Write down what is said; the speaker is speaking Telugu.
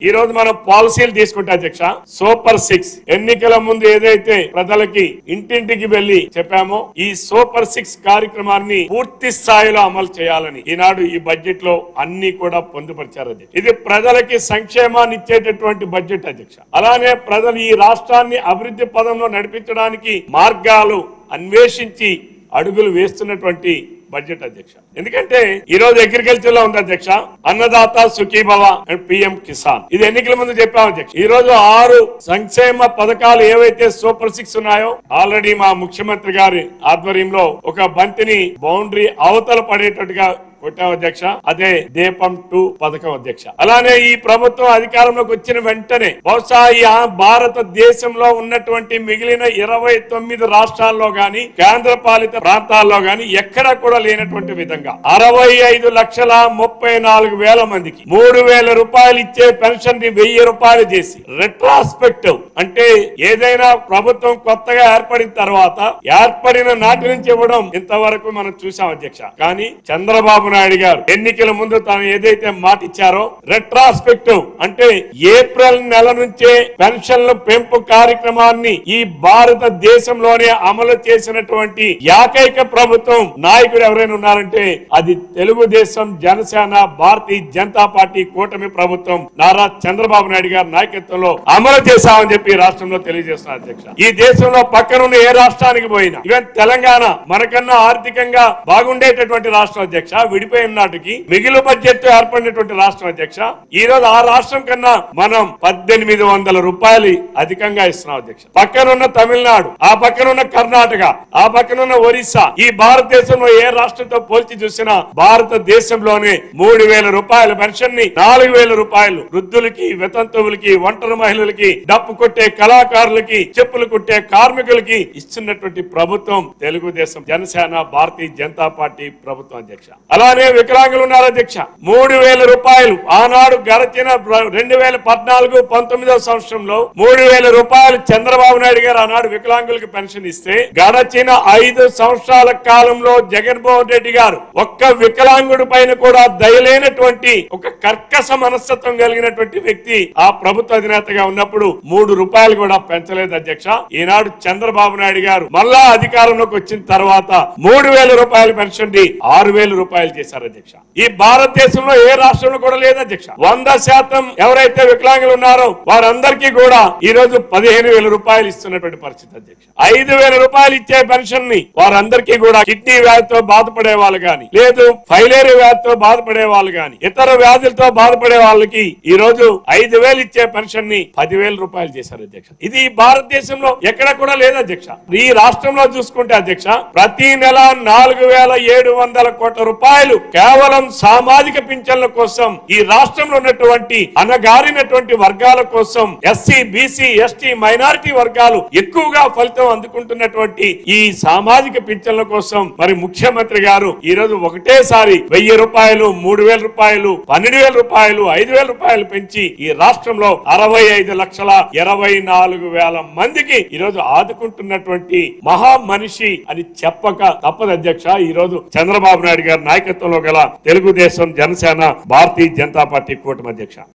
ఈ రోజు మనం పాలసీలు తీసుకుంటే అధ్యక్ష సూపర్ 6 ఎన్నికల ముందు ఏదైతే ప్రజలకి ఇంటింటికి వెళ్లి చెప్పామో ఈ సూపర్ 6 కార్యక్రమాన్ని పూర్తి స్థాయిలో అమలు చేయాలని ఈనాడు ఈ బడ్జెట్ లో అన్ని కూడా పొందుపరిచారు. ఇది ప్రజలకి సంక్షేమాన్ని ఇచ్చేటటువంటి బడ్జెట్ అధ్యక్ష. అలానే ప్రజలు ఈ రాష్ట్రాన్ని అభివృద్ధి పదంలో నడిపించడానికి మార్గాలు అన్వేషించి అడుగులు వేస్తున్నటువంటి బడ్జెట్ అధ్యక్ష. ఎందుకంటే ఈ రోజు అగ్రికల్చర్ లో ఉంది అధ్యక్ష అన్నదాత సుఖీభవ అండ్ పిఎం కిసాన్. ఇది ఎన్నికల ముందు చెప్పాము అధ్యక్ష. ఈ రోజు 6 సంక్షేమ పథకాలు ఏవైతే సూపర్ 6 ఉన్నాయో ఆల్రెడీ మా ముఖ్యమంత్రి గారి ఆధ్వర్యంలో ఒక బంతిని బౌండరీ అవతల పడేటట్టుగా కొట్టాం అధ్యక్ష. అదే దీపం 2 పథకం అధ్యక్ష. అలానే ఈ ప్రభుత్వం అధికారంలోకి వచ్చిన వెంటనే బహుశా ఈ భారతదేశంలో ఉన్నటువంటి మిగిలిన 29 రాష్ట్రాల్లో గాని కేంద్ర పాలిత ప్రాంతాల్లో గాని ఎక్కడా కూడా లేనటువంటి విధంగా 65,34,000 మందికి 3,000 రూపాయలు ఇచ్చే పెన్షన్ ని 1,000 రూపాయలు చేసి రెట్రాస్పెక్టివ్ అంటే ఏదైనా ప్రభుత్వం కొత్తగా ఏర్పడిన తర్వాత ఏర్పడిన నాటి నుంచి ఇవ్వడం ఇంతవరకు మనం చూసాం అధ్యక్ష. కానీ చంద్రబాబు నాయుడు గారు ఎన్నికల ముందు తాను ఏదైతే మాట ఇచ్చారో రెట్రాస్పెక్టివ్ అంటే ఏప్రిల్ నెల నుంచే పెన్షన్ల పెంపు కార్యక్రమాన్ని ఈ భారతదేశంలోనే అమలు చేసినటువంటి ఏకైక ప్రభుత్వం నాయకుడు ఎవరైనా ఉన్నారంటే అది తెలుగుదేశం జనసేన భారతీయ జనతా పార్టీ కూటమి ప్రభుత్వం నారా చంద్రబాబు నాయుడు గారి నాయకత్వంలో అమలు చేశామని చెప్పి రాష్ట్రంలో తెలియజేస్తున్నారు అధ్యక్ష. ఈ దేశంలో పక్కనున్న ఏ రాష్ట్రానికి పోయినా ఈవెన్ తెలంగాణ మనకన్నా ఆర్థికంగా బాగుండేటటువంటి రాష్ట్రం అధ్యక్ష. విడిపోయిన నాటికి మిగిలిన బడ్జెట్ ఏర్పడినటువంటి రాష్ట్రం అధ్యక్ష. ఈ రోజు ఆ రాష్ట్రం కన్నా మనం 1,800 రూపాయలు అధికంగా ఇస్తున్నాం అధ్యక్ష. పక్కనున్న తమిళనాడు, ఆ పక్కనున్న కర్ణాటక, ఆ పక్కనున్న ఒరిస్సా, ఈ భారతదేశంలో ఏ రాష్ట్రంతో పోల్చి చూసినా భారతదేశంలోనే 3,000 రూపాయల పెన్షన్ ని 4,000 రూపాయలు వృద్ధులకి, వితంతువులకి, ఒంటరి మహిళలకి, డప్పు కొట్టే కళాకారులకి, చెప్పులు కుట్టే కార్మికులకి ఇస్తున్నటువంటి ప్రభుత్వం తెలుగుదేశం జనసేన భారతీయ జనతా పార్టీ ప్రభుత్వం అధ్యక్ష. అలానే వికలాంగులు ఉన్నారు అధ్యక్ష. 3,000 రూపాయలు ఆనాడు గడిచిన 2014-19 సంవత్సరంలో 3,000 రూపాయలు చంద్రబాబు నాయుడు గారు ఆనాడు వికలాంగులకు పెన్షన్ ఇస్తే గడిచిన 5 సంవత్సరాల కాలంలో జగన్మోహన్ రెడ్డి గారు ఒక్క వికలాంగుడి పైన కూడా దయలేనటువంటి ఒక కర్కశ మనస్తత్వం కలిగినటువంటి వ్యక్తి ఆ ప్రభుత్వ అధినేతగా ఉన్నప్పుడు 3 రూపాయలు కూడా పెంచలేదు అధ్యక్ష. ఈనాడు చంద్రబాబు నాయుడు గారు మళ్ళా అధికారంలోకి వచ్చిన తర్వాత 3,000 రూపాయల పెన్షన్ ని 6,000 రూపాయలు చేశారు అధ్యక్ష. ఈ భారతదేశంలో ఏ రాష్ట్రంలో కూడా లేదు అధ్యక్ష. 100% ఎవరైతే వికలాంగులు ఉన్నారో వారందరికీ కూడా ఈ రోజు 15,000 రూపాయలు ఇస్తున్నటువంటి పరిస్థితి అధ్యక్ష. 5,000 రూపాయలు ఇచ్చే పెన్షన్ ని వారందరికీ కూడా కిడ్నీ వ్యాధితో బాధపడే వాళ్ళు గాని, లేదు ఫైలేరియా వ్యాధితో బాధపడే వాళ్ళు గాని, ఇతర వ్యాధులతో బాధపడే వాళ్ళకి ఈ రోజు 5,000 ఇచ్చే పెన్షన్ ని 10,000 రూపాయలు చేశారు అధ్యక్ష. ఇది భారతదేశంలో ఎక్కడ కూడా లేదు అధ్యక్ష. ఈ రాష్ట్రంలో చూసుకుంటే అధ్యక్ష ప్రతి నెల 4,700 కోట్ల రూపాయలు కేవలం సామాజిక పింఛన్ల కోసం ఈ రాష్ట్రంలో ఉన్నటువంటి అనగారినటువంటి వర్గాల కోసం ఎస్సీ, బీసీ, ఎస్టీ, మైనారిటీ వర్గాలు ఎక్కువగా ఫలితం అందుకుంటున్నటువంటి ఈ సామాజిక పింఛన్ల కోసం మరి ముఖ్యమంత్రి గారు ఈ రోజు ఒకటేసారి 1,000 రూపాయలు, 3,000 రూపాయలు, 12,000 రూపాయలు, 5,000 రూపాయలు పెంచి ఈ రాష్ట్రంలో 65,24,000 మందికి ఈ రోజు ఆదుకుంటున్నటువంటి మహా మనిషి అని చెప్పక తప్పదు అధ్యక్ష. ఈ రోజు చంద్రబాబు నాయుడు గారి నాయకత్వంలో గల తెలుగుదేశం జనసేన భారతీయ జనతా పార్టీ కూటమి అధ్యక్ష.